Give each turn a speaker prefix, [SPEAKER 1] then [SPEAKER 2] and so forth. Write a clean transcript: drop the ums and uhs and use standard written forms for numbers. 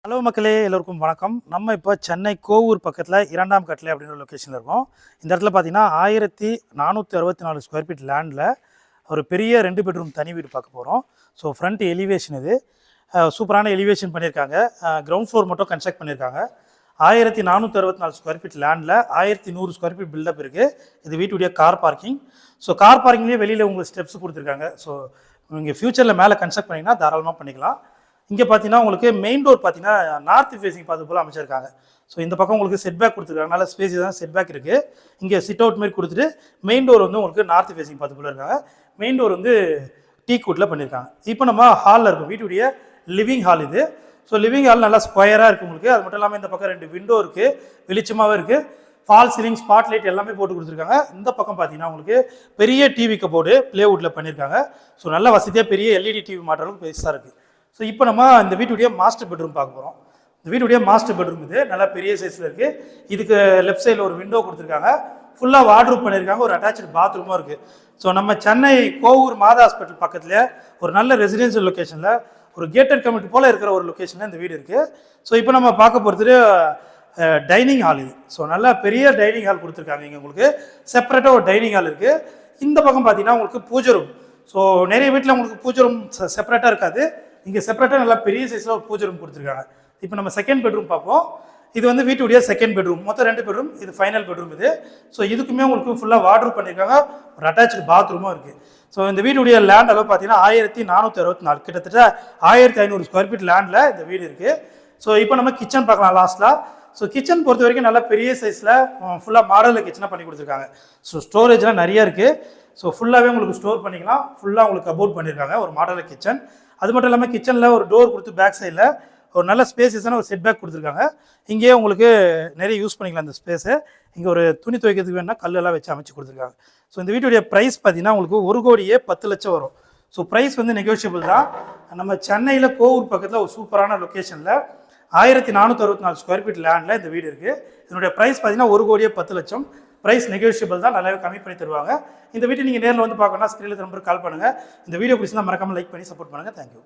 [SPEAKER 1] Hello மக்களே, எல்லோருக்கும் வணக்கம். நம்ம இப்போ சென்னை கோவூர் பக்கத்தில் 2ஆம் கட்டளை அப்படின்ற லொக்கேஷனில் இருக்கோம். இந்த இடத்துல பார்த்தீங்கன்னா 1464 ஸ்கொயர் ஃபீட் லேண்டில் ஒரு பெரிய 2 பெட்ரூம் தனி வீடு பார்க்க போகிறோம். ஸோ ஃப்ரண்ட் எலிவேஷன் இது சூப்பரான எலிவேஷன் பண்ணியிருக்காங்க. கிரவுண்ட் ஃப்ளோர் மட்டும் கன்ஸ்ட்ரக்ட் பண்ணியிருக்காங்க. 1464 ஸ்கொயர் ஃபீட் லேண்டில் 1100 ஸ்கொயர் ஃபீட் பில்டப் இருக்குது. இது வீட்டுடைய கார் பார்க்கிங். ஸோ கார் பார்க்கிங்லேயே வெளியில் உங்களுக்கு ஸ்டெப்ஸ் கொடுத்துருக்காங்க. ஸோ நீங்கள் ஃப்யூச்சரில் மேலே கன்ஸ்ட்ரக்ட் பண்ணிங்கன்னா தாராளமாக பண்ணிக்கலாம். இங்கே பார்த்தீங்கன்னா உங்களுக்கு மெயின் டோர் பார்த்தீங்கன்னா நார்த் ஃபேஸிங் பார்த்து போல் அமைச்சிருக்காங்க. ஸோ இந்த பக்கம் உங்களுக்கு செட் பேக் கொடுத்துருக்காங்க. நல்ல ஸ்பேஸ் தான் செட் பேக் இருக்குது. இங்கே சிட் அவுட் மாதிரி கொடுத்துட்டு மெயின் டோர் வந்து உங்களுக்கு நார்த் ஃபேஸிங் பார்த்து போல் இருக்காங்க. மெயின் டோர் வந்து டீ கூட்டில் பண்ணியிருக்காங்க. இப்போ நம்ம ஹாலில் இருக்கும், வீட்டுடைய லிவிங் ஹால் இது. ஸோ லிவிங் ஹால் நல்லா ஸ்கொயராக இருக்குது உங்களுக்கு. அது மட்டும் இல்லாமல் இந்த பக்கம் 2 விண்டோ இருக்குது, வெளிச்சமாகவே இருக்குது. ஃபால் சீலிங், ஸ்பாட் லைட் எல்லாமே போட்டு கொடுத்துருக்காங்க. இந்த பக்கம் பார்த்தீங்கன்னா உங்களுக்கு பெரிய டிவி கபோர்டு பிளேவுட்டில் பண்ணியிருக்காங்க. ஸோ நல்ல வசதியாக பெரிய எல்இடி டிவி மாட்டுறதுக்கு பெருசாக இருக்குது. ஸோ இப்போ நம்ம இந்த வீட்டுடைய மாஸ்டர் பெட்ரூம் பார்க்க போகிறோம். இந்த வீட்டுடைய மாஸ்டர் பெட்ரூம் இது நல்லா பெரிய சைஸில் இருக்குது. இதுக்கு லெஃப்ட் சைடில் ஒரு விண்டோ கொடுத்துருக்காங்க. ஃபுல்லாக வார்ட்ரூப் பண்ணியிருக்காங்க. ஒரு அட்டாச்சு பாத்ரூமும் இருக்குது. ஸோ நம்ம சென்னை கோவூர் மாதா ஹாஸ்பிட்டல் பக்கத்தில் ஒரு நல்ல ரெசிடென்ஷியல் லொக்கேஷனில் ஒரு கேட்டட் கம்யூனிட்டி போல் இருக்கிற ஒரு லொக்கேஷனில் இந்த வீடு இருக்குது. ஸோ இப்போ நம்ம பார்க்க போகிறது டைனிங் ஹால் இது. ஸோ நல்லா பெரிய டைனிங் ஹால் கொடுத்துருக்காங்க. இங்கே உங்களுக்கு செப்பரேட்டாக ஒரு டைனிங் ஹால் இருக்குது. இந்த பக்கம் பார்த்தீங்கன்னா உங்களுக்கு பூஜை ரூம். ஸோ நிறைய வீட்டில் உங்களுக்கு பூஜை ரூம் செப்பரேட்டாக இருக்காது. இங்கே செப்பரேட்டாக நல்லா பெரிய சைஸில் ஒரு பூஜை ரூம் கொடுத்துருக்காங்க. இப்போ நம்ம செகண்ட் பெட்ரூம் பார்ப்போம். இது வந்து வீட்டுடைய செகண்ட் பெட்ரூம். மொத்தம் 2 பெட்ரூம். இது ஃபைனல் பெட்ரூம் இது. ஸோ இதுக்குமே உங்களுக்கு ஃபுல்லாக வார்ட்ரூப் பண்ணியிருக்காங்க. ஒரு அட்டாச்சு பாத்ரூமும் இருக்குது. ஸோ இந்த வீட்டுடைய லேண்ட் அளவு பார்த்தீங்கன்னா 1464, கிட்டத்தட்ட 1500 ஸ்கொயர் ஃபீட் லேண்டில் இந்த வீடு இருக்குது. ஸோ இப்போ நம்ம கிச்சன் பார்க்கலாம் லாஸ்ட்டில். ஸோ கிச்சன் பொறுத்த வரைக்கும் நல்லா பெரிய சைஸில் ஃபுல்லாக மாடலில் கிச்சனாக பண்ணி கொடுத்துருக்காங்க. ஸோ ஸ்டோரேஜ்லாம் நிறைய இருக்குது. ஸோ ஃபுல்லாகவே உங்களுக்கு ஸ்டோர் பண்ணிக்கலாம். ஃபுல்லாக உங்களுக்கு கபோர்ட் பண்ணியிருக்காங்க. ஒரு மாடலில் கிச்சன். அது மட்டும் இல்லாமல் கிச்சனில் ஒரு டோர் கொடுத்து பேக் சைடில் ஒரு நல்ல ஸ்பேஸஸான ஒரு செட் பேக் கொடுத்துருக்காங்க. இங்கேயே உங்களுக்கு நிறைய யூஸ் பண்ணிக்கலாம் இந்த ஸ்பேஸு. இங்கே ஒரு துணி துவைக்கிறதுக்கு வேணால் கல்லெல்லாம் வச்சு அமைச்சு கொடுத்துருக்காங்க. ஸோ இந்த வீட்டுடைய ப்ரைஸ் பார்த்தீங்கன்னா உங்களுக்கு 1,10,00,000 வரும். ஸோ ப்ரைஸ் வந்து நெகோஷியபிள் தான். நம்ம சென்னையில் கோவூர் பக்கத்தில் ஒரு சூப்பரான லொக்கேஷனில் 1464 ஸ்கொயர் ஃபீட் லேண்டில் இந்த வீடு இருக்குது. இதனுடைய ப்ரைஸ் பார்த்தீங்கன்னா 1,10,00,000. ப்ரைஸ் நெகோஷியபிள் தான், நல்லாவே கம்மி பண்ணி தருவாங்க. இந்த வீட்டை நீங்கள் நேரில் வந்து பார்க்கணும்னா ஸ்க்ரீனில் நம்பருக்கு கால் பண்ணுங்கள். இந்த வீடியோ பிடிச்சிருந்தா மறக்காமல் லைக் பண்ணி சப்போர்ட் பண்ணுங்கள். தேங்க்யூ.